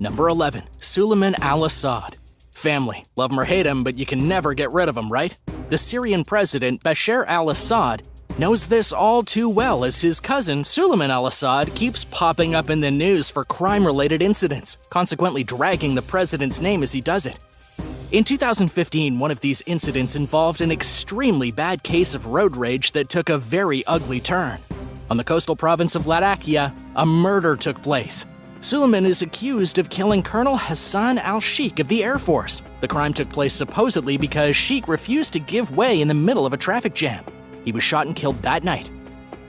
Number 11. Suleiman al-Assad. Family, love him or hate him, but you can never get rid of him, right? The Syrian president, Bashar al-Assad, knows this all too well as his cousin, Suleiman al-Assad, keeps popping up in the news for crime-related incidents, consequently dragging the president's name as he does it. In 2015, one of these incidents involved an extremely bad case of road rage that took a very ugly turn. On the coastal province of Latakia, a murder took place. Suleiman is accused of killing Colonel Hassan al-Sheikh of the Air Force. The crime took place supposedly because Sheikh refused to give way in the middle of a traffic jam. He was shot and killed that night.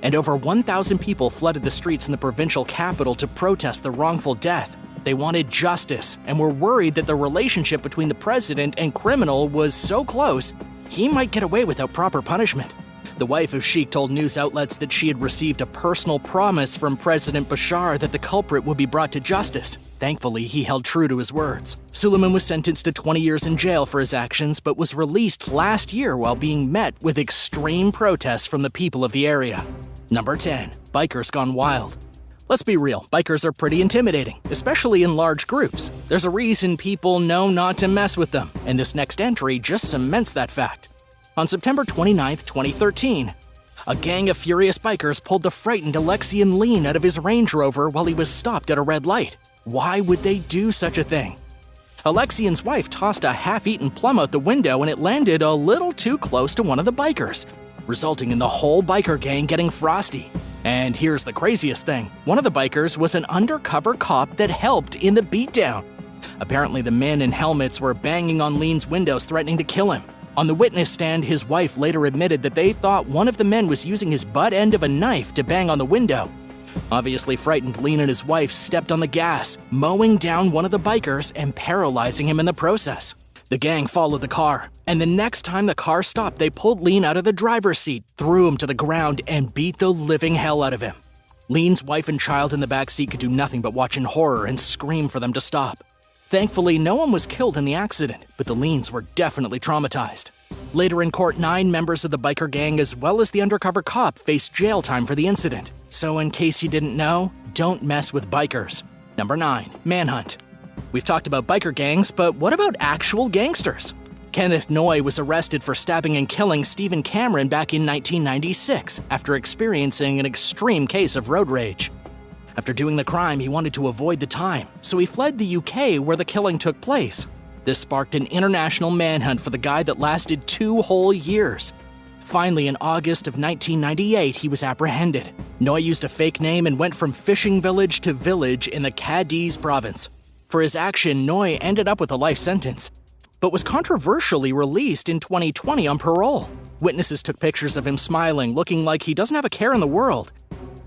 And over 1,000 people flooded the streets in the provincial capital to protest the wrongful death. They wanted justice and were worried that the relationship between the president and criminal was so close, he might get away without proper punishment. The wife of Sheikh told news outlets that she had received a personal promise from President Bashar that the culprit would be brought to justice. Thankfully, he held true to his words. Suleiman was sentenced to 20 years in jail for his actions, but was released last year while being met with extreme protests from the people of the area. Number 10. Bikers gone wild. Let's be real, bikers are pretty intimidating, especially in large groups. There's a reason people know not to mess with them, and this next entry just cements that fact. On September 29, 2013, a gang of furious bikers pulled the frightened Alexian Lean out of his Range Rover while he was stopped at a red light. Why would they do such a thing? Alexian's wife tossed a half-eaten plum out the window and it landed a little too close to one of the bikers, resulting in the whole biker gang getting frosty. And here's the craziest thing. One of the bikers was an undercover cop that helped in the beatdown. Apparently, the men in helmets were banging on Lean's windows threatening to kill him. On the witness stand, his wife later admitted that they thought one of the men was using his butt end of a knife to bang on the window. Obviously frightened, Lean and his wife stepped on the gas, mowing down one of the bikers and paralyzing him in the process. The gang followed the car, and the next time the car stopped, they pulled Lean out of the driver's seat, threw him to the ground, and beat the living hell out of him. Lean's wife and child in the back seat could do nothing but watch in horror and scream for them to stop. Thankfully, no one was killed in the accident, but the Leans were definitely traumatized. Later in court, 9 members of the biker gang as well as the undercover cop faced jail time for the incident. So in case you didn't know, don't mess with bikers. Number 9. Manhunt. We've talked about biker gangs, but what about actual gangsters? Kenneth Noy was arrested for stabbing and killing Stephen Cameron back in 1996 after experiencing an extreme case of road rage. After doing the crime, he wanted to avoid the time, so he fled the UK where the killing took place. This sparked an international manhunt for the guy that lasted 2 whole years. Finally, in August of 1998, he was apprehended. Noy used a fake name and went from fishing village to village in the Cadiz province. For his action, Noy ended up with a life sentence, but was controversially released in 2020 on parole. Witnesses took pictures of him smiling, looking like he doesn't have a care in the world.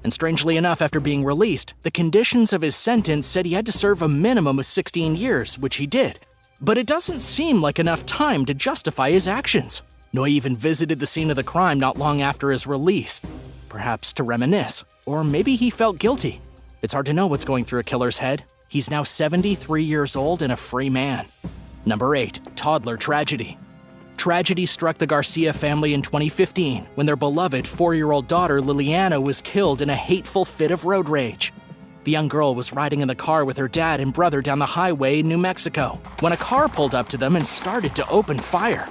And strangely enough, after being released, the conditions of his sentence said he had to serve a minimum of 16 years, which he did. But it doesn't seem like enough time to justify his actions. Noy even visited the scene of the crime not long after his release, perhaps to reminisce, or maybe he felt guilty. It's hard to know what's going through a killer's head. He's now 73 years old and a free man. Number 8. Toddler tragedy. Tragedy struck the Garcia family in 2015 when their beloved 4-year-old daughter Liliana was killed in a hateful fit of road rage. The young girl was riding in the car with her dad and brother down the highway in New Mexico when a car pulled up to them and started to open fire.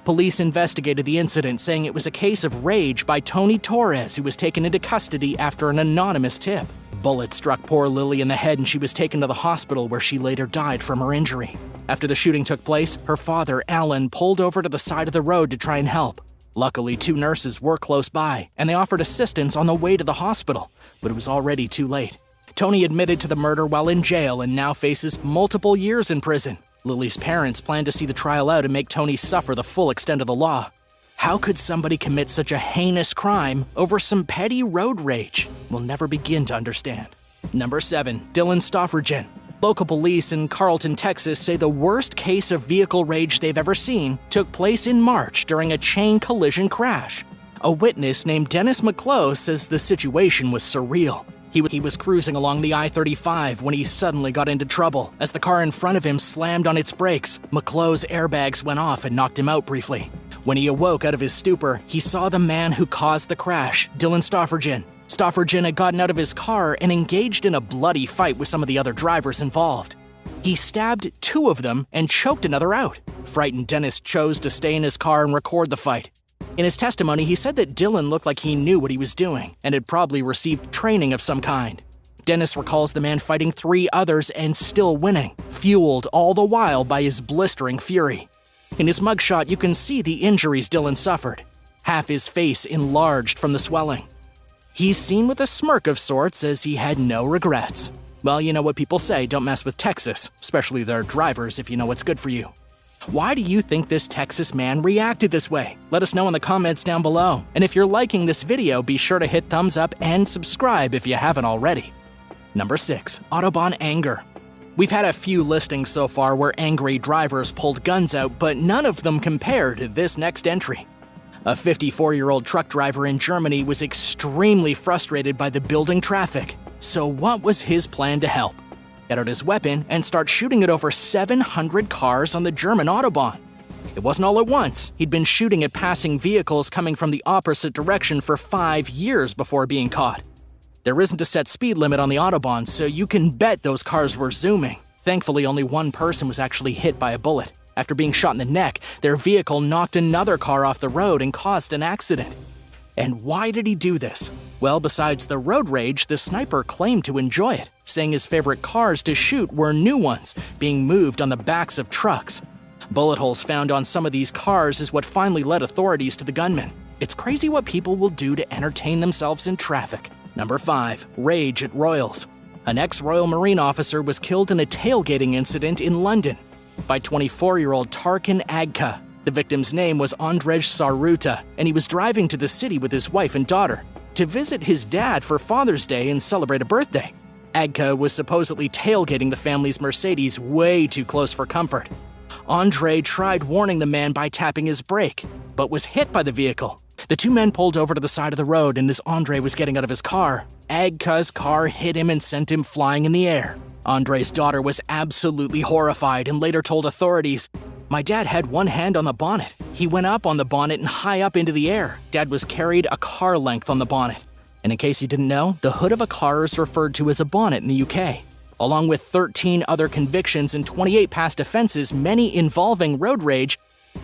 Police investigated the incident, saying it was a case of rage by Tony Torres, who was taken into custody after an anonymous tip. Bullet struck poor Lily in the head and she was taken to the hospital where she later died from her injury. After the shooting took place, her father, Alan, pulled over to the side of the road to try and help. Luckily, 2 nurses were close by, and they offered assistance on the way to the hospital, but it was already too late. Tony admitted to the murder while in jail and now faces multiple years in prison. Lily's parents plan to see the trial out and make Tony suffer the full extent of the law. How could somebody commit such a heinous crime over some petty road rage? We'll never begin to understand. Number 7. Dylan Stoffergen. Local police in Carlton, Texas say the worst case of vehicle rage they've ever seen took place in March during a chain collision crash. A witness named Dennis McClough says the situation was surreal. He was cruising along the I-35 when he suddenly got into trouble. As the car in front of him slammed on its brakes, McClough's airbags went off and knocked him out briefly. When he awoke out of his stupor, he saw the man who caused the crash, Dylan Stoffergen. Stoffergen had gotten out of his car and engaged in a bloody fight with some of the other drivers involved. He stabbed 2 of them and choked another out. Frightened, Dennis chose to stay in his car and record the fight. In his testimony, he said that Dylan looked like he knew what he was doing and had probably received training of some kind. Dennis recalls the man fighting 3 others and still winning, fueled all the while by his blistering fury. In his mugshot, you can see the injuries Dylan suffered. Half his face enlarged from the swelling. He's seen with a smirk of sorts as he had no regrets. Well, you know what people say, don't mess with Texas, especially their drivers if you know what's good for you. Why do you think this Texas man reacted this way? Let us know in the comments down below. And if you're liking this video, be sure to hit thumbs up and subscribe if you haven't already. Number 6. Autobahn anger. We've had a few listings so far where angry drivers pulled guns out, but none of them compare to this next entry. A 54-year-old truck driver in Germany was extremely frustrated by the building traffic. So what was his plan to help? Get out his weapon and start shooting at over 700 cars on the German Autobahn. It wasn't all at once. He'd been shooting at passing vehicles coming from the opposite direction for 5 years before being caught. There isn't a set speed limit on the Autobahn, so you can bet those cars were zooming. Thankfully, only one person was actually hit by a bullet. After being shot in the neck, their vehicle knocked another car off the road and caused an accident. And why did he do this? Well, besides the road rage, the sniper claimed to enjoy it, saying his favorite cars to shoot were new ones, being moved on the backs of trucks. Bullet holes found on some of these cars is what finally led authorities to the gunman. It's crazy what people will do to entertain themselves in traffic. Number 5. Rage at Royals. An ex-Royal Marine officer was killed in a tailgating incident in London by 24-year-old Tarkan Agca. The victim's name was Andrzej Saruta, and he was driving to the city with his wife and daughter to visit his dad for Father's Day and celebrate a birthday. Agca was supposedly tailgating the family's Mercedes way too close for comfort. Andre tried warning the man by tapping his brake, but was hit by the vehicle. The 2 men pulled over to the side of the road, and as Andre was getting out of his car, Agca's car hit him and sent him flying in the air. Andre's daughter was absolutely horrified and later told authorities, "My dad had one hand on the bonnet. He went up on the bonnet and high up into the air. Dad was carried a car length on the bonnet." And in case you didn't know, the hood of a car is referred to as a bonnet in the UK. Along with 13 other convictions and 28 past offenses, many involving road rage,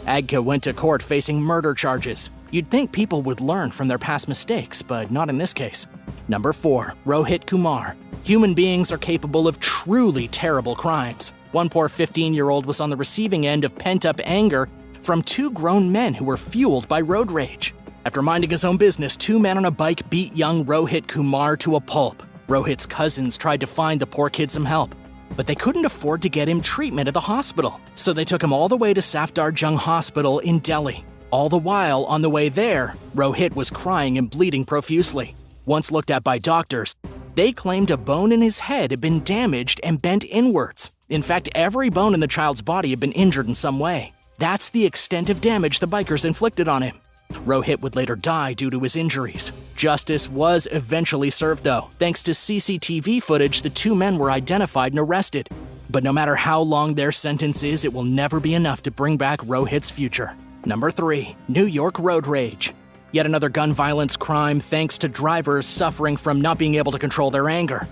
Agca went to court facing murder charges. You'd think people would learn from their past mistakes, but not in this case. Number 4. Rohit Kumar. Human beings are capable of truly terrible crimes. One poor 15-year-old was on the receiving end of pent-up anger from 2 grown men who were fueled by road rage. After minding his own business, 2 men on a bike beat young Rohit Kumar to a pulp. Rohit's cousins tried to find the poor kid some help, but they couldn't afford to get him treatment at the hospital, so they took him all the way to Safdarjung Hospital in Delhi. All the while, on the way there, Rohit was crying and bleeding profusely. Once looked at by doctors, they claimed a bone in his head had been damaged and bent inwards. In fact, every bone in the child's body had been injured in some way. That's the extent of damage the bikers inflicted on him. Rohit would later die due to his injuries. Justice was eventually served though. Thanks to CCTV footage, the 2 men were identified and arrested. But no matter how long their sentence is, it will never be enough to bring back Rohit's future. Number 3. New York road rage. Yet another gun violence crime thanks to drivers suffering from not being able to control their anger.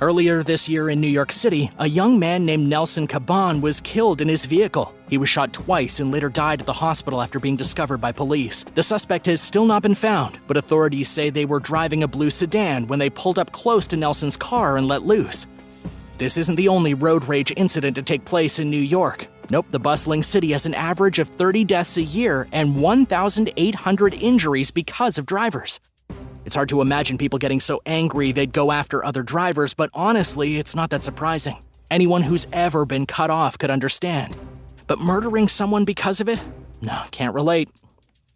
Earlier this year in New York City, a young man named Nelson Caban was killed in his vehicle. He was shot twice and later died at the hospital after being discovered by police. The suspect has still not been found, but authorities say they were driving a blue sedan when they pulled up close to Nelson's car and let loose. This isn't the only road rage incident to take place in New York. Nope, the bustling city has an average of 30 deaths a year and 1,800 injuries because of drivers. It's hard to imagine people getting so angry they'd go after other drivers, but honestly, it's not that surprising. Anyone who's ever been cut off could understand. But murdering someone because of it? No, can't relate.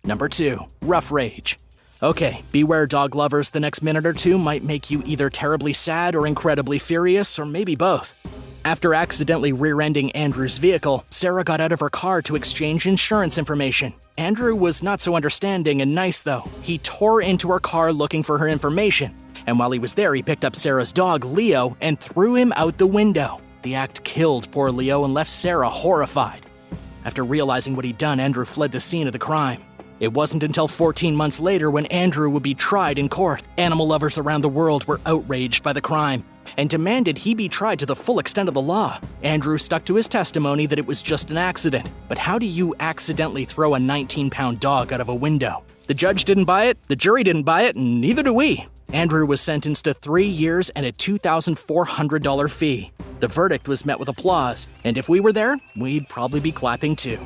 Number 2. Rough rage. Okay, beware dog lovers, the next minute or 2 might make you either terribly sad or incredibly furious, or maybe both. After accidentally rear-ending Andrew's vehicle, Sarah got out of her car to exchange insurance information. Andrew was not so understanding and nice though. He tore into her car looking for her information, and while he was there, he picked up Sarah's dog, Leo, and threw him out the window. The act killed poor Leo and left Sarah horrified. After realizing what he'd done, Andrew fled the scene of the crime. It wasn't until 14 months later when Andrew would be tried in court. Animal lovers around the world were outraged by the crime. and demanded he be tried to the full extent of the law. Andrew stuck to his testimony that it was just an accident. But how do you accidentally throw a 19-pound dog out of a window? The judge didn't buy it, the jury didn't buy it, and neither do we. Andrew was sentenced to 3 years and a $2,400 fee. The verdict was met with applause, and if we were there, we'd probably be clapping too.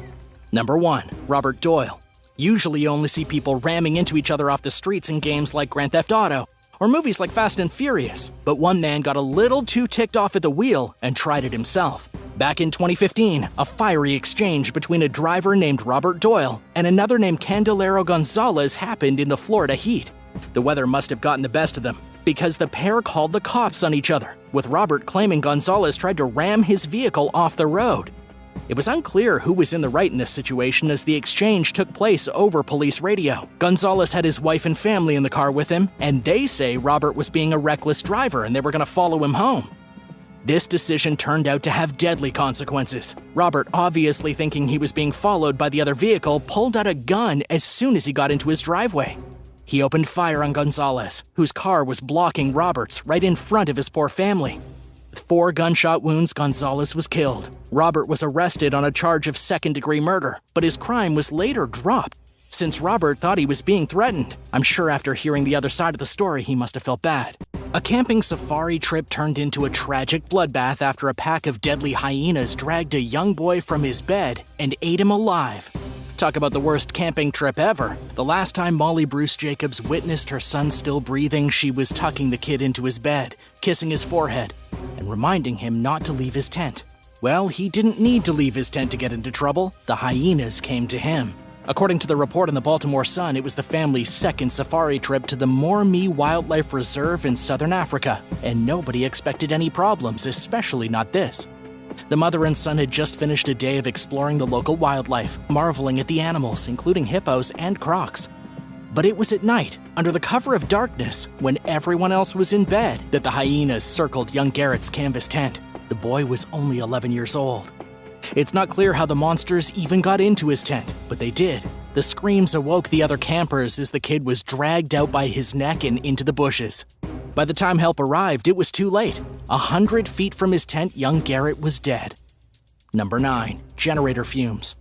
Number 1. Robert Doyle. Usually you only see people ramming into each other off the streets in games like Grand Theft Auto, or movies like Fast and Furious, but one man got a little too ticked off at the wheel and tried it himself. Back in 2015, a fiery exchange between a driver named Robert Doyle and another named Candelario Gonzalez happened in the Florida heat. The weather must have gotten the best of them, because the pair called the cops on each other, with Robert claiming Gonzalez tried to ram his vehicle off the road. It was unclear who was in the right in this situation as the exchange took place over police radio. Gonzalez had his wife and family in the car with him, and they say Robert was being a reckless driver and they were going to follow him home. This decision turned out to have deadly consequences. Robert, obviously thinking he was being followed by the other vehicle, pulled out a gun as soon as he got into his driveway. He opened fire on Gonzalez, whose car was blocking Robert's right in front of his poor family. With 4 gunshot wounds, Gonzalez was killed. Robert was arrested on a charge of second-degree murder, but his crime was later dropped, since Robert thought he was being threatened. I'm sure after hearing the other side of the story, he must have felt bad. A camping safari trip turned into a tragic bloodbath after a pack of deadly hyenas dragged a young boy from his bed and ate him alive. Talk about the worst camping trip ever. The last time Molly Bruce Jacobs witnessed her son still breathing, she was tucking the kid into his bed, kissing his forehead, and reminding him not to leave his tent. Well, he didn't need to leave his tent to get into trouble. The hyenas came to him. According to the report in the Baltimore Sun, it was the family's second safari trip to the Mormie Wildlife Reserve in southern Africa, and nobody expected any problems, especially not this. The mother and son had just finished a day of exploring the local wildlife, marveling at the animals, including hippos and crocs. But it was at night, under the cover of darkness, when everyone else was in bed, that the hyenas circled young Garrett's canvas tent. The boy was only 11 years old. It's not clear how the monsters even got into his tent, but they did. The screams awoke the other campers as the kid was dragged out by his neck and into the bushes. By the time help arrived, it was too late. 100 feet from his tent, young Garrett was dead. Number 9. Generator fumes.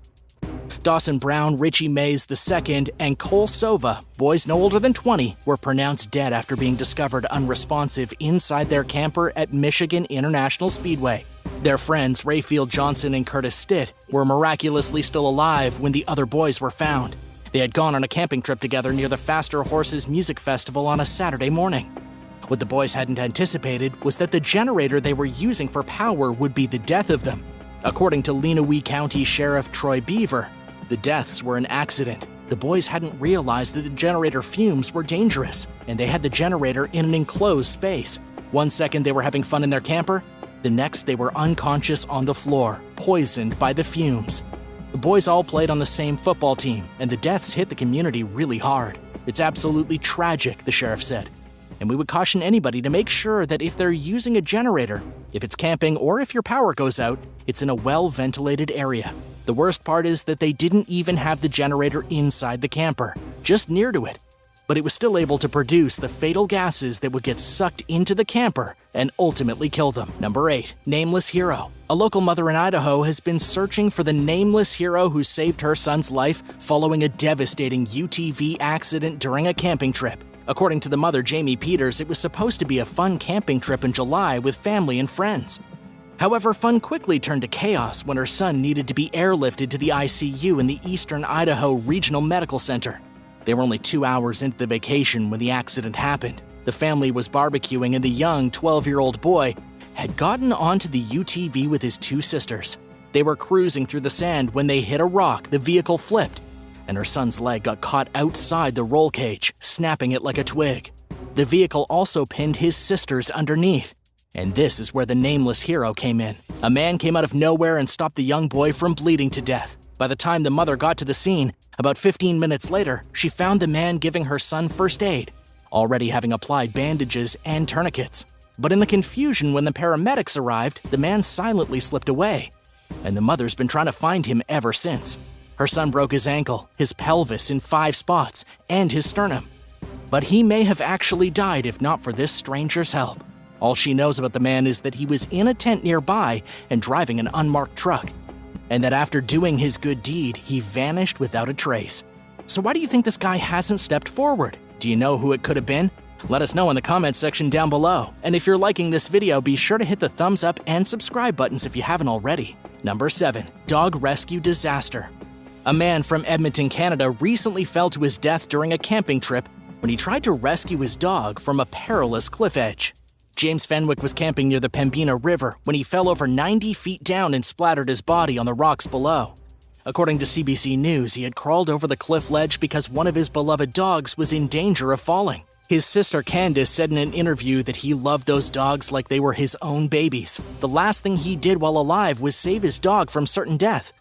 Dawson Brown, Richie Mays II, and Cole Sova, boys no older than 20, were pronounced dead after being discovered unresponsive inside their camper at Michigan International Speedway. Their friends, Rayfield Johnson and Curtis Stitt, were miraculously still alive when the other boys were found. They had gone on a camping trip together near the Faster Horses Music Festival on a Saturday morning. What the boys hadn't anticipated was that the generator they were using for power would be the death of them. According to Lenawee County Sheriff Troy Beaver, the deaths were an accident. The boys hadn't realized that the generator fumes were dangerous, and they had the generator in an enclosed space. One second they were having fun in their camper, the next they were unconscious on the floor, poisoned by the fumes. The boys all played on the same football team, and the deaths hit the community really hard. It's absolutely tragic, the sheriff said. And we would caution anybody to make sure that if they're using a generator, if it's camping or if your power goes out, it's in a well-ventilated area. The worst part is that they didn't even have the generator inside the camper, just near to it. But it was still able to produce the fatal gases that would get sucked into the camper and ultimately kill them. Number 8. Nameless Hero. A local mother in Idaho has been searching for the nameless hero who saved her son's life following a devastating UTV accident during a camping trip. According to the mother, Jamie Peters, it was supposed to be a fun camping trip in July with family and friends. However, fun quickly turned to chaos when her son needed to be airlifted to the ICU in the Eastern Idaho Regional Medical Center. They were only 2 hours into the vacation when the accident happened. The family was barbecuing and the young 12-year-old boy had gotten onto the UTV with his 2 sisters. They were cruising through the sand when they hit a rock, the vehicle flipped, and her son's leg got caught outside the roll cage, snapping it like a twig. The vehicle also pinned his sisters underneath. And this is where the nameless hero came in. A man came out of nowhere and stopped the young boy from bleeding to death. By the time the mother got to the scene, about 15 minutes later, she found the man giving her son first aid, already having applied bandages and tourniquets. But in the confusion when the paramedics arrived, the man silently slipped away. And the mother's been trying to find him ever since. Her son broke his ankle, his pelvis in 5 spots, and his sternum. But he may have actually died if not for this stranger's help. All she knows about the man is that he was in a tent nearby and driving an unmarked truck, and that after doing his good deed, he vanished without a trace. So why do you think this guy hasn't stepped forward? Do you know who it could have been? Let us know in the comments section down below. And if you're liking this video, be sure to hit the thumbs up and subscribe buttons if you haven't already. Number 7. Dog rescue disaster. A man from Edmonton, Canada recently fell to his death during a camping trip when he tried to rescue his dog from a perilous cliff edge. James Fenwick was camping near the Pembina River when he fell over 90 feet down and splattered his body on the rocks below. According to CBC News, he had crawled over the cliff ledge because one of his beloved dogs was in danger of falling. His sister Candace said in an interview that he loved those dogs like they were his own babies. The last thing he did while alive was save his dog from certain death.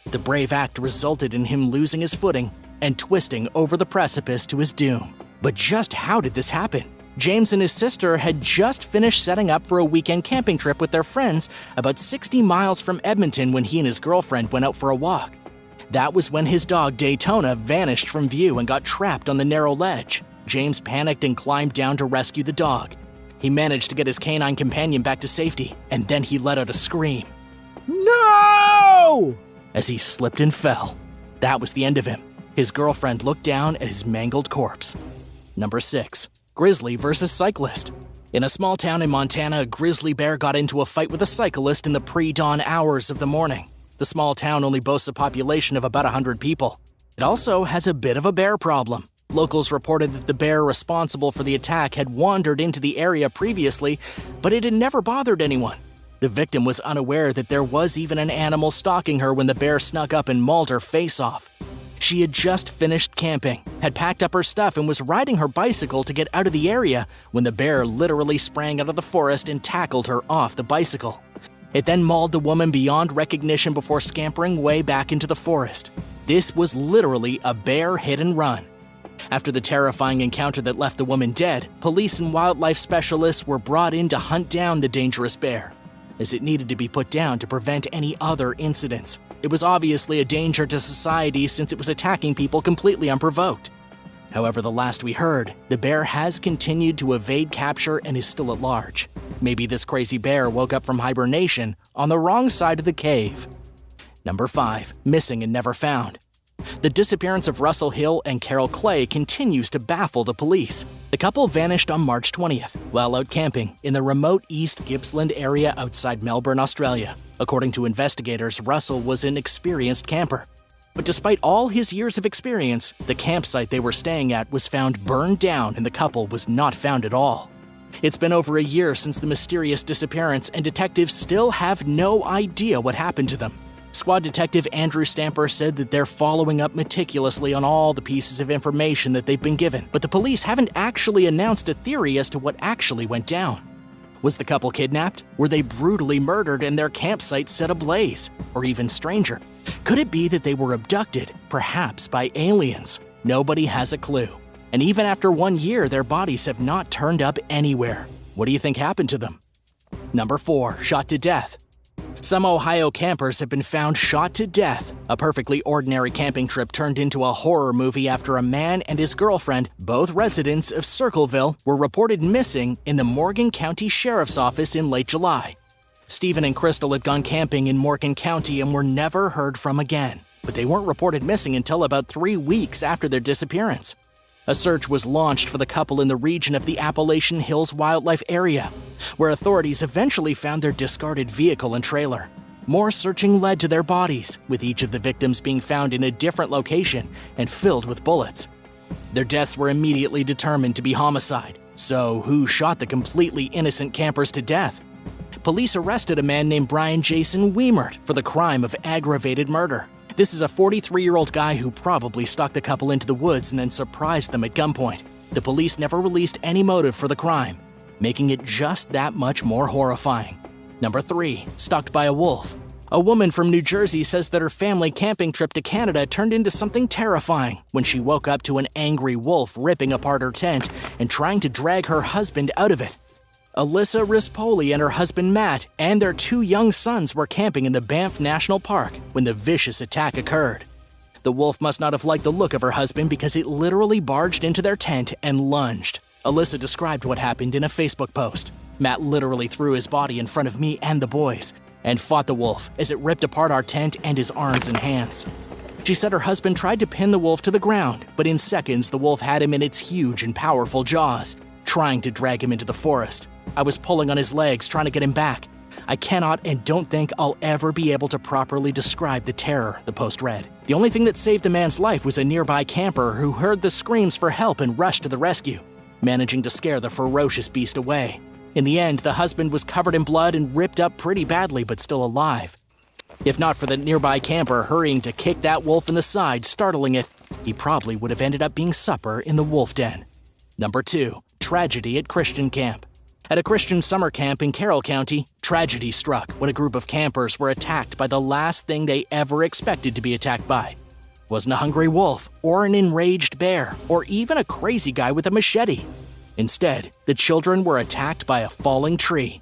The brave act resulted in him losing his footing and twisting over the precipice to his doom. But just how did this happen? James and his sister had just finished setting up for a weekend camping trip with their friends about 60 miles from Edmonton when he and his girlfriend went out for a walk. That was when his dog Daytona vanished from view and got trapped on the narrow ledge. James panicked and climbed down to rescue the dog. He managed to get his canine companion back to safety, and then he let out a scream. "No!" as he slipped and fell. That was the end of him. His girlfriend looked down at his mangled corpse. Number 6. Grizzly versus cyclist. In a small town in Montana, a grizzly bear got into a fight with a cyclist in the pre-dawn hours of the morning. The small town only boasts a population of about 100 people. It also has a bit of a bear problem. Locals reported that the bear responsible for the attack had wandered into the area previously, but it had never bothered anyone. The victim was unaware that there was even an animal stalking her when the bear snuck up and mauled her face off. She had just finished camping, had packed up her stuff, and was riding her bicycle to get out of the area when the bear literally sprang out of the forest and tackled her off the bicycle. It then mauled the woman beyond recognition before scampering way back into the forest. This was literally a bear hit and run. After the terrifying encounter that left the woman dead, police and wildlife specialists were brought in to hunt down the dangerous bear, as it needed to be put down to prevent any other incidents. It was obviously a danger to society since it was attacking people completely unprovoked. However, the last we heard, the bear has continued to evade capture and is still at large. Maybe this crazy bear woke up from hibernation on the wrong side of the cave. Number 5. Missing and never found. The disappearance of Russell Hill and Carol Clay continues to baffle the police. The couple vanished on March 20th while out camping in the remote East Gippsland area outside Melbourne, Australia. According to investigators, Russell was an experienced camper. But despite all his years of experience, the campsite they were staying at was found burned down and the couple was not found at all. It's been over a year since the mysterious disappearance and detectives still have no idea what happened to them. Squad Detective Andrew Stamper said that they're following up meticulously on all the pieces of information that they've been given, but the police haven't actually announced a theory as to what actually went down. Was the couple kidnapped? Were they brutally murdered and their campsite set ablaze? Or even stranger, could it be that they were abducted, perhaps by aliens? Nobody has a clue. And even after 1 year, their bodies have not turned up anywhere. What do you think happened to them? Number 4. Shot to death. Some Ohio campers have been found shot to death. A perfectly ordinary camping trip turned into a horror movie after a man and his girlfriend, both residents of Circleville, were reported missing in the Morgan County Sheriff's Office in late July. Stephen and Crystal had gone camping in Morgan County and were never heard from again, but they weren't reported missing until about 3 weeks after their disappearance. A search was launched for the couple in the region of the Appalachian Hills Wildlife Area, where authorities eventually found their discarded vehicle and trailer. More searching led to their bodies, with each of the victims being found in a different location and filled with bullets. Their deaths were immediately determined to be homicide. So who shot the completely innocent campers to death? Police arrested a man named Brian Jason Wiemert for the crime of aggravated murder. This is a 43-year-old guy who probably stalked the couple into the woods and then surprised them at gunpoint. The police never released any motive for the crime, making it just that much more horrifying. Number 3. Stalked by a wolf. A woman from New Jersey says that her family camping trip to Canada turned into something terrifying when she woke up to an angry wolf ripping apart her tent and trying to drag her husband out of it. Alyssa Rispoli and her husband Matt and their 2 young sons were camping in the Banff National Park when the vicious attack occurred. The wolf must not have liked the look of her husband because it literally barged into their tent and lunged. Alyssa described what happened in a Facebook post. Matt literally threw his body in front of me and the boys and fought the wolf as it ripped apart our tent and his arms and hands. She said her husband tried to pin the wolf to the ground, but in seconds the wolf had him in its huge and powerful jaws, trying to drag him into the forest. I was pulling on his legs, trying to get him back. I cannot and don't think I'll ever be able to properly describe the terror, the post read. The only thing that saved the man's life was a nearby camper who heard the screams for help and rushed to the rescue, managing to scare the ferocious beast away. In the end, the husband was covered in blood and ripped up pretty badly, but still alive. If not for the nearby camper hurrying to kick that wolf in the side, startling it, he probably would have ended up being supper in the wolf den. Number 2. Tragedy at Christian camp. At a Christian summer camp in Carroll County, tragedy struck when a group of campers were attacked by the last thing they ever expected to be attacked by. It wasn't a hungry wolf, or an enraged bear, or even a crazy guy with a machete. Instead, the children were attacked by a falling tree.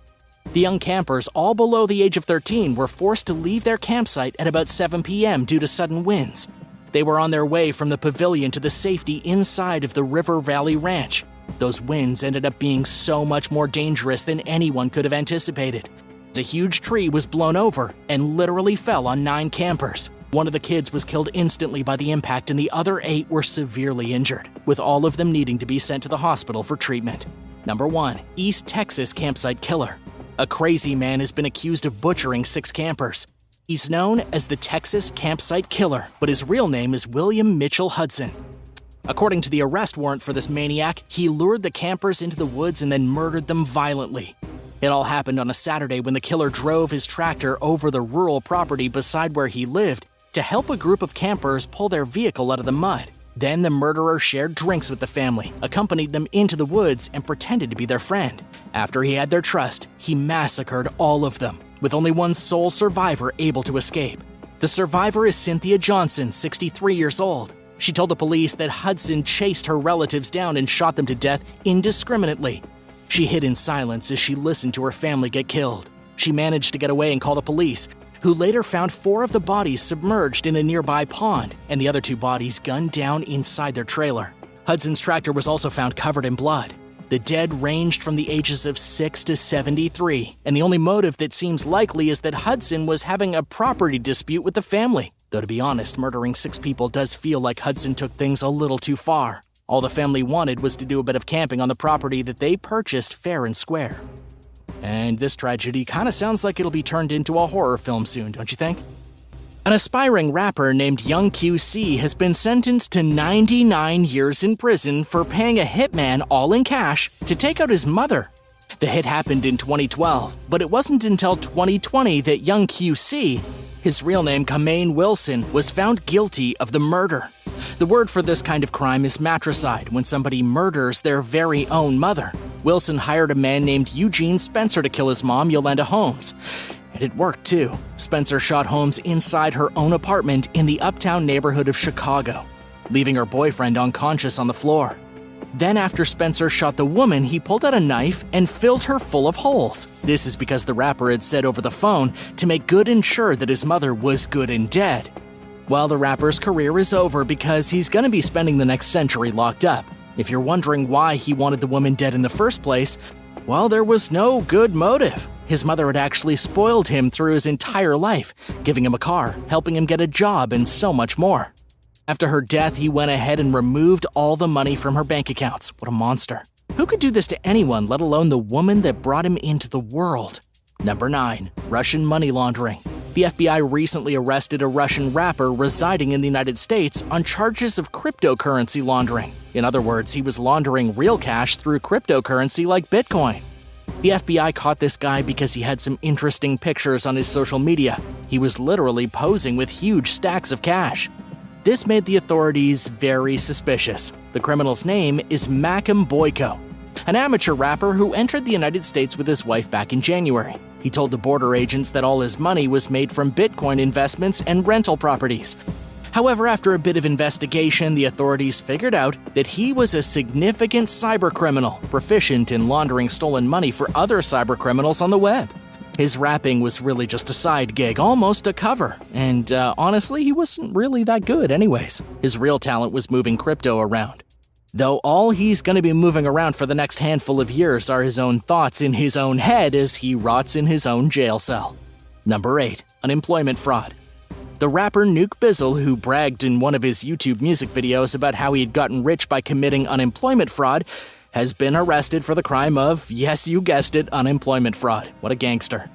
The young campers, all below the age of 13, were forced to leave their campsite at about 7 p.m. due to sudden winds. They were on their way from the pavilion to the safety inside of the River Valley Ranch. Those winds ended up being so much more dangerous than anyone could have anticipated. A huge tree was blown over and literally fell on 9 campers. One of the kids was killed instantly by the impact and the other 8 were severely injured, with all of them needing to be sent to the hospital for treatment. Number 1. East Texas campsite killer. A crazy man has been accused of butchering 6 campers. He's known as the Texas Campsite Killer, but his real name is William Mitchell Hudson. According to the arrest warrant for this maniac, he lured the campers into the woods and then murdered them violently. It all happened on a Saturday when the killer drove his tractor over the rural property beside where he lived to help a group of campers pull their vehicle out of the mud. Then the murderer shared drinks with the family, accompanied them into the woods, and pretended to be their friend. After he had their trust, he massacred all of them, with only one sole survivor able to escape. The survivor is Cynthia Johnson, 63 years old. She told the police that Hudson chased her relatives down and shot them to death indiscriminately. She hid in silence as she listened to her family get killed. She managed to get away and call the police, who later found 4 of the bodies submerged in a nearby pond and the other 2 bodies gunned down inside their trailer. Hudson's tractor was also found covered in blood. The dead ranged from the ages of 6 to 73, and the only motive that seems likely is that Hudson was having a property dispute with the family. Though to be honest, murdering 6 people does feel like Hudson took things a little too far. All the family wanted was to do a bit of camping on the property that they purchased fair and square. And this tragedy kinda sounds like it'll be turned into a horror film soon, don't you think? An aspiring rapper named Young QC has been sentenced to 99 years in prison for paying a hitman all in cash to take out his mother. The hit happened in 2012, but it wasn't until 2020 that Young QC, his real name Kamaine Wilson, was found guilty of the murder. The word for this kind of crime is matricide, when somebody murders their very own mother. Wilson hired a man named Eugene Spencer to kill his mom, Yolanda Holmes. And it worked too. Spencer shot Holmes inside her own apartment in the uptown neighborhood of Chicago, leaving her boyfriend unconscious on the floor. Then after Spencer shot the woman, he pulled out a knife and filled her full of holes. This is because the rapper had said over the phone to make good and sure that his mother was good and dead. Well, the rapper's career is over because he's going to be spending the next century locked up. If you're wondering why he wanted the woman dead in the first place, well, there was no good motive. His mother had actually spoiled him through his entire life, giving him a car, helping him get a job, and so much more. After her death, he went ahead and removed all the money from her bank accounts. What a monster. Who could do this to anyone, let alone the woman that brought him into the world? Number 9. Russian money laundering. The FBI recently arrested a Russian rapper residing in the United States on charges of cryptocurrency laundering. In other words, he was laundering real cash through cryptocurrency like Bitcoin. The FBI caught this guy because he had some interesting pictures on his social media. He was literally posing with huge stacks of cash. This made the authorities very suspicious. The criminal's name is Makim Boyko, an amateur rapper who entered the United States with his wife back in January. He told the border agents that all his money was made from Bitcoin investments and rental properties. However, after a bit of investigation, the authorities figured out that he was a significant cybercriminal, proficient in laundering stolen money for other cybercriminals on the web. His rapping was really just a side gig, almost a cover, and honestly, he wasn't really that good anyways. His real talent was moving crypto around. Though all he's going to be moving around for the next handful of years are his own thoughts in his own head as he rots in his own jail cell. Number 8. Unemployment fraud. The rapper Nuke Bizzle, who bragged in one of his YouTube music videos about how he had gotten rich by committing unemployment fraud, has been arrested for the crime of, yes, you guessed it, unemployment fraud. What a gangster.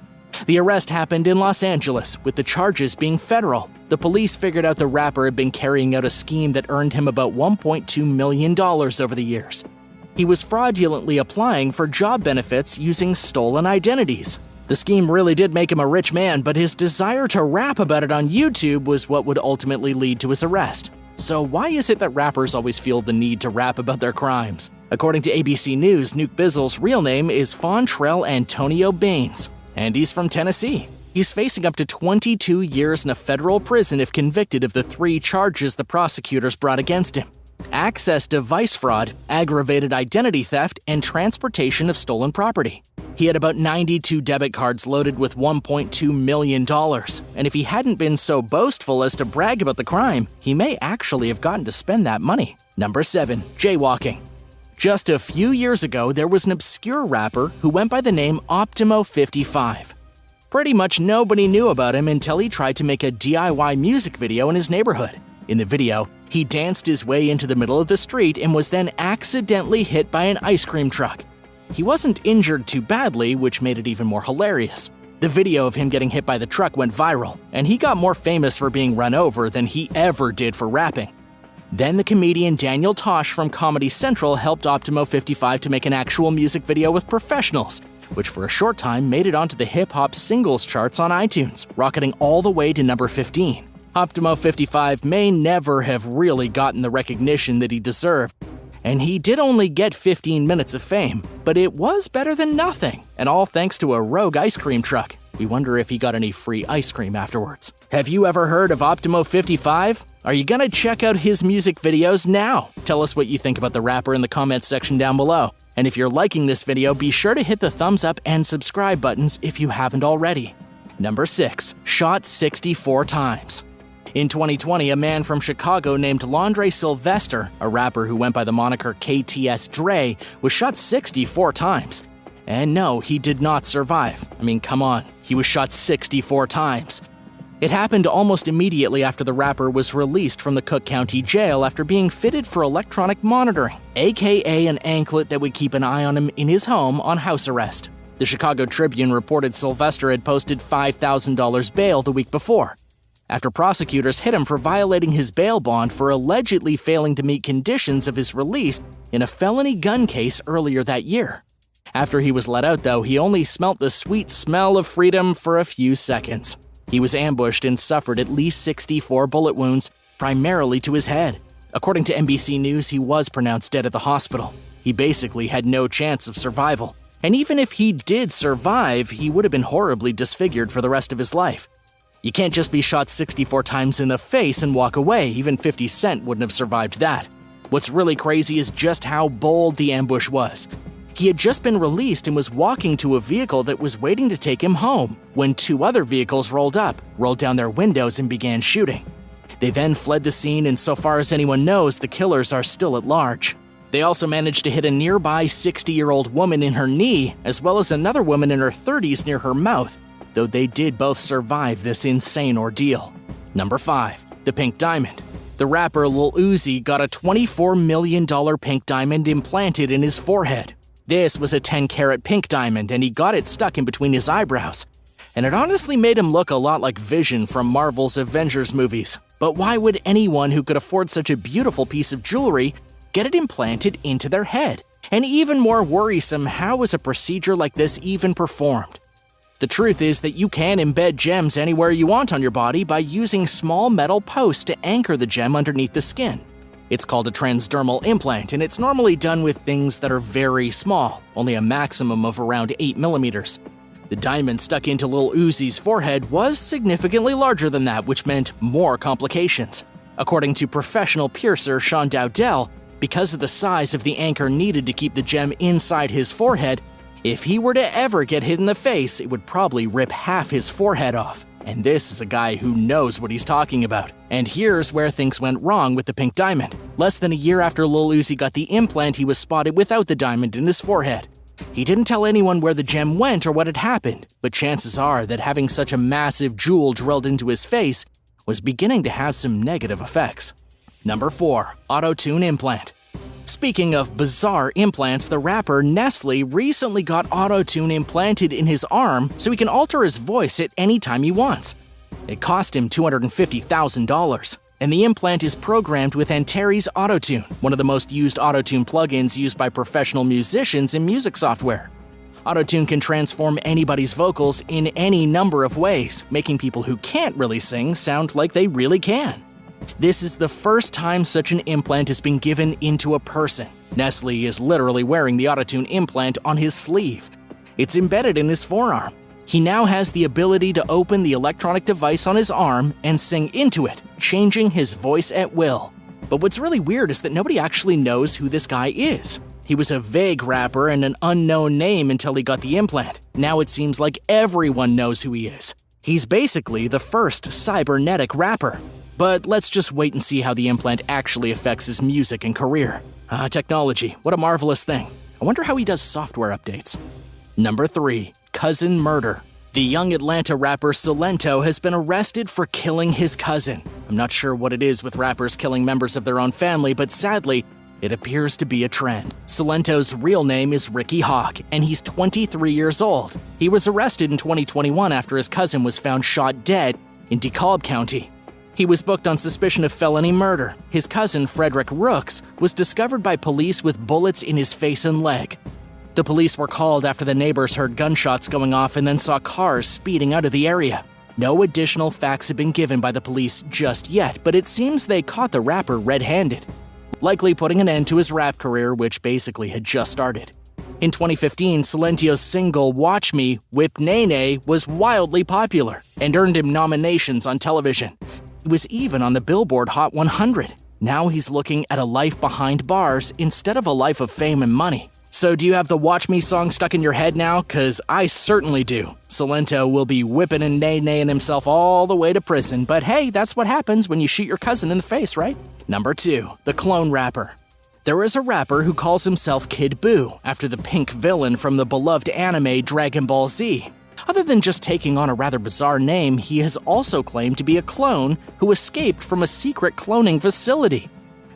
The arrest happened in Los Angeles, with the charges being federal. The police figured out the rapper had been carrying out a scheme that earned him about $1.2 million over the years. He was fraudulently applying for job benefits using stolen identities. The scheme really did make him a rich man, but his desire to rap about it on YouTube was what would ultimately lead to his arrest. So why is it that rappers always feel the need to rap about their crimes? According to ABC News, Nuke Bizzle's real name is Fontrell Antonio Baines, and he's from Tennessee. He's facing up to 22 years in a federal prison if convicted of the 3 charges the prosecutors brought against him: access device fraud, aggravated identity theft, and transportation of stolen property. He had about 92 debit cards loaded with $1.2 million, and if he hadn't been so boastful as to brag about the crime, he may actually have gotten to spend that money. Number 7. Jaywalking. Just a few years ago, there was an obscure rapper who went by the name Optimo55. Pretty much nobody knew about him until he tried to make a DIY music video in his neighborhood. In the video, he danced his way into the middle of the street and was then accidentally hit by an ice cream truck. He wasn't injured too badly, which made it even more hilarious. The video of him getting hit by the truck went viral, and he got more famous for being run over than he ever did for rapping. Then the comedian Daniel Tosh from Comedy Central helped Optimo55 to make an actual music video with professionals, which for a short time made it onto the hip-hop singles charts on iTunes, rocketing all the way to number 15. Optimo55 may never have really gotten the recognition that he deserved, and he did only get 15 minutes of fame, but it was better than nothing, and all thanks to a rogue ice cream truck. We wonder if he got any free ice cream afterwards. Have you ever heard of Optimo55? Are you gonna check out his music videos now? Tell us what you think about the rapper in the comments section down below. And if you're liking this video, be sure to hit the thumbs up and subscribe buttons if you haven't already. Number 6. Shot 64 times. In 2020, a man from Chicago named Londre Sylvester, a rapper who went by the moniker KTS Dre, was shot 64 times. And no, he did not survive. I mean, come on, he was shot 64 times. It happened almost immediately after the rapper was released from the Cook County Jail after being fitted for electronic monitoring, aka an anklet that would keep an eye on him in his home on house arrest. The Chicago Tribune reported Sylvester had posted $5,000 bail the week before, after prosecutors hit him for violating his bail bond for allegedly failing to meet conditions of his release in a felony gun case earlier that year. After he was let out, though, he only smelt the sweet smell of freedom for a few seconds. He was ambushed and suffered at least 64 bullet wounds, primarily to his head. According to NBC News, he was pronounced dead at the hospital. He basically had no chance of survival. And even if he did survive, he would have been horribly disfigured for the rest of his life. You can't just be shot 64 times in the face and walk away. Even 50 Cent wouldn't have survived that. What's really crazy is just how bold the ambush was. He had just been released and was walking to a vehicle that was waiting to take him home when 2 other vehicles rolled down their windows and began shooting. They then fled the scene, and so far as anyone knows, the killers are still at large. They also managed to hit a nearby 60-year-old woman in her knee, as well as another woman in her 30s near her mouth, though they did both survive this insane ordeal. Number 5. The Pink Diamond. The rapper Lil Uzi got a $24 million pink diamond implanted in his forehead. This was a 10-carat pink diamond, and he got it stuck in between his eyebrows. And it honestly made him look a lot like Vision from Marvel's Avengers movies. But why would anyone who could afford such a beautiful piece of jewelry get it implanted into their head? And even more worrisome, how is a procedure like this even performed? The truth is that you can embed gems anywhere you want on your body by using small metal posts to anchor the gem underneath the skin. It's called a transdermal implant, and it's normally done with things that are very small, only a maximum of around 8 millimeters. The diamond stuck into Lil Uzi's forehead was significantly larger than that, which meant more complications. According to professional piercer Sean Dowdell, because of the size of the anchor needed to keep the gem inside his forehead, if he were to ever get hit in the face, it would probably rip half his forehead off. And this is a guy who knows what he's talking about. And here's where things went wrong with the pink diamond. Less than a year after Lil Uzi got the implant, he was spotted without the diamond in his forehead. He didn't tell anyone where the gem went or what had happened, but chances are that having such a massive jewel drilled into his face was beginning to have some negative effects. Number 4. Auto-tune implant. Speaking of bizarre implants, the rapper Nestle recently got auto-tune implanted in his arm so he can alter his voice at any time he wants. It cost him $250,000, and the implant is programmed with Antares Auto-Tune, one of the most used auto-tune plugins used by professional musicians in music software. Auto-tune can transform anybody's vocals in any number of ways, making people who can't really sing sound like they really can. This is the first time such an implant has been given into a person. Nestle is literally wearing the auto-tune implant on his sleeve. It's embedded in his forearm. He now has the ability to open the electronic device on his arm and sing into it, changing his voice at will. But what's really weird is that nobody actually knows who this guy is. He was a vague rapper and an unknown name until he got the implant. Now it seems like everyone knows who he is. He's basically the first cybernetic rapper. But let's just wait and see how the implant actually affects his music and career. Technology, what a marvelous thing. I wonder how he does software updates. Number 3. Cousin murder. The young Atlanta rapper Silento has been arrested for killing his cousin. I'm not sure what it is with rappers killing members of their own family, but sadly, it appears to be a trend. Silento's real name is Ricky Hawk, and he's 23 years old. He was arrested in 2021 after his cousin was found shot dead in DeKalb County. He was booked on suspicion of felony murder. His cousin, Frederick Rooks, was discovered by police with bullets in his face and leg. The police were called after the neighbors heard gunshots going off and then saw cars speeding out of the area. No additional facts have been given by the police just yet, but it seems they caught the rapper red-handed, likely putting an end to his rap career, which basically had just started. In 2015, Silento's single Watch Me, Whip Nene was wildly popular and earned him nominations on television. He was even on the Billboard Hot 100. Now he's looking at a life behind bars instead of a life of fame and money. So do you have the Watch Me song stuck in your head now? 'Cause I certainly do. Silento will be whipping and nay-naying himself all the way to prison, but hey, that's what happens when you shoot your cousin in the face, right? Number 2. The clone rapper. There is a rapper who calls himself Kid Buu, after the pink villain from the beloved anime Dragon Ball Z. Other than just taking on a rather bizarre name, he has also claimed to be a clone who escaped from a secret cloning facility.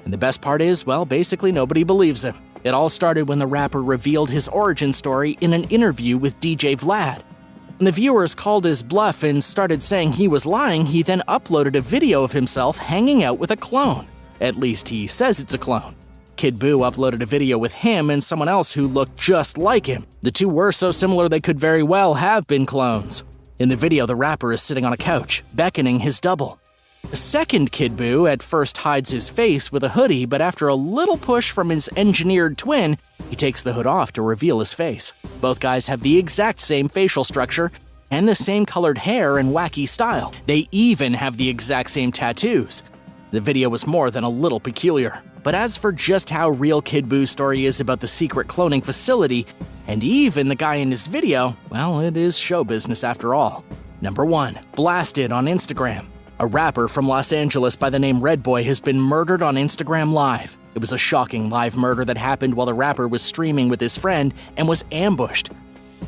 And the best part is, well, basically nobody believes him. It all started when the rapper revealed his origin story in an interview with DJ Vlad. When the viewers called his bluff and started saying he was lying, he then uploaded a video of himself hanging out with a clone. At least he says it's a clone. Kid Buu uploaded a video with him and someone else who looked just like him. The two were so similar they could very well have been clones. In the video, the rapper is sitting on a couch, beckoning his double. The second Kid Buu at first hides his face with a hoodie, but after a little push from his engineered twin, he takes the hood off to reveal his face. Both guys have the exact same facial structure and the same colored hair and wacky style. They even have the exact same tattoos. The video was more than a little peculiar. But as for just how real Kid Buu's story is about the secret cloning facility, and even the guy in his video, well, it is show business after all. Number 1. Blasted on Instagram. A rapper from Los Angeles by the name Redboy has been murdered on Instagram Live. It was a shocking live murder that happened while the rapper was streaming with his friend and was ambushed.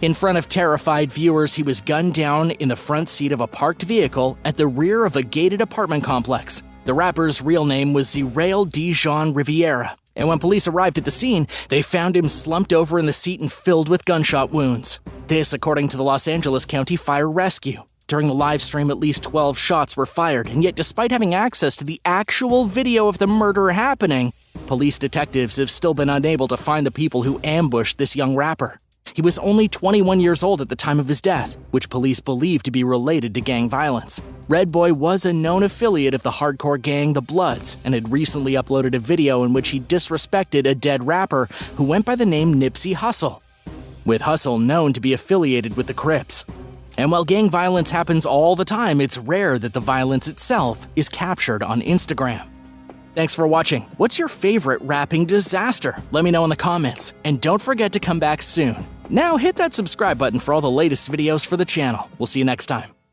In front of terrified viewers, he was gunned down in the front seat of a parked vehicle at the rear of a gated apartment complex. The rapper's real name was Zerail Dijon Riviera, and when police arrived at the scene, they found him slumped over in the seat and filled with gunshot wounds. This, according to the Los Angeles County Fire Rescue. During the live stream, at least 12 shots were fired, and yet despite having access to the actual video of the murder happening, police detectives have still been unable to find the people who ambushed this young rapper. He was only 21 years old at the time of his death, which police believe to be related to gang violence. Redboy was a known affiliate of the hardcore gang The Bloods and had recently uploaded a video in which he disrespected a dead rapper who went by the name Nipsey Hussle, with Hussle known to be affiliated with the Crips. And while gang violence happens all the time, it's rare that the violence itself is captured on Instagram. Thanks for watching. What's your favorite rapping disaster? Let me know in the comments. And don't forget to come back soon. Now hit that subscribe button for all the latest videos for the channel. We'll see you next time.